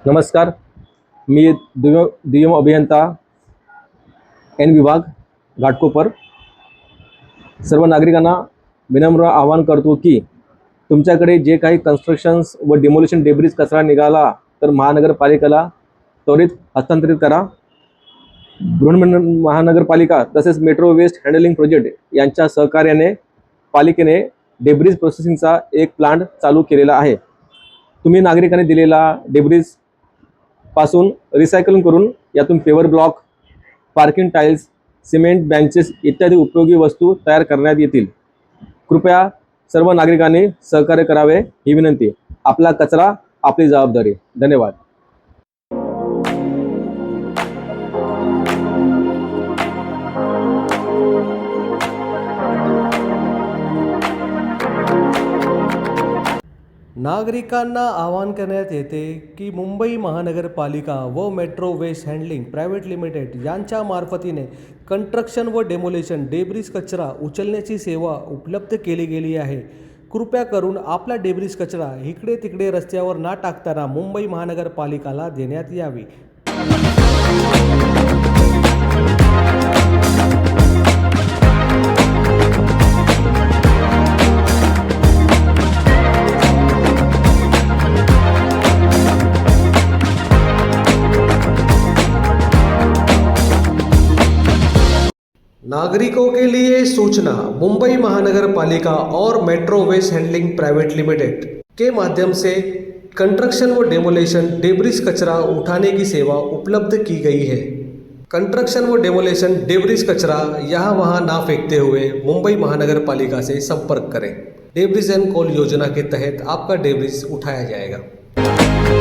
नमस्कार. मी दुय्यम अभियंता एन विभाग घाटकोपर. सर्व नागरिकांना विनम्र आवाहन करतो की तुमच्याकडे जे काही कन्स्ट्रक्शन्स व डिमोलिशन डेब्रिज कचरा निघाला तर महानगरपालिकेला त्वरित हस्तांतरित करा. महानगरपालिका तसेच मेट्रो वेस्ट हँडलिंग प्रोजेक्ट यांच्या सहकार्याने पालिकेने डेब्रिज प्रोसेसिंगचा एक प्लांट चालू केलेला आहे. तुम्ही नागरिकांनी दिलेला डेब्रिज पासून रिसायकलिंग करून यातून paver block, parking tiles, cement benches इत्यादी उपयोगी वस्तू तयार करण्यात येतील. कृपया सर्व नागरिकांनी सहकार्य करावे ही विनंती. आपला कचरा आपली जबाबदारी. धन्यवाद. नागरिकांना आवाहन करण्यात येते की मुंबई महानगरपालिका व metro waste handling private limited यांच्या मार्फतीने कंस्ट्रक्शन व डेमोलेशन डेब्रिज कचरा उचलण्याची सेवा उपलब्ध केली गेली आहे. कृपया करून आपला डेब्रिज कचरा इकडे तिकडे रस्त्यावर न टाकताना मुंबई महानगरपालिकाला देण्यात यावी. नागरिकों के लिए सूचना, मुंबई महानगरपालिका और metro waste handling private limited के माध्यम से कंस्ट्रक्शन व डेमोलेशन डेब्रिज कचरा उठाने की सेवा उपलब्ध की गई है. कंस्ट्रक्शन व डेमोलेशन डेब्रिज कचरा यहाँ वहाँ ना फेंकते हुए मुंबई महानगरपालिका से संपर्क करें. डेब्रिज एंड कॉल योजना के तहत आपका डेब्रिज उठाया जाएगा.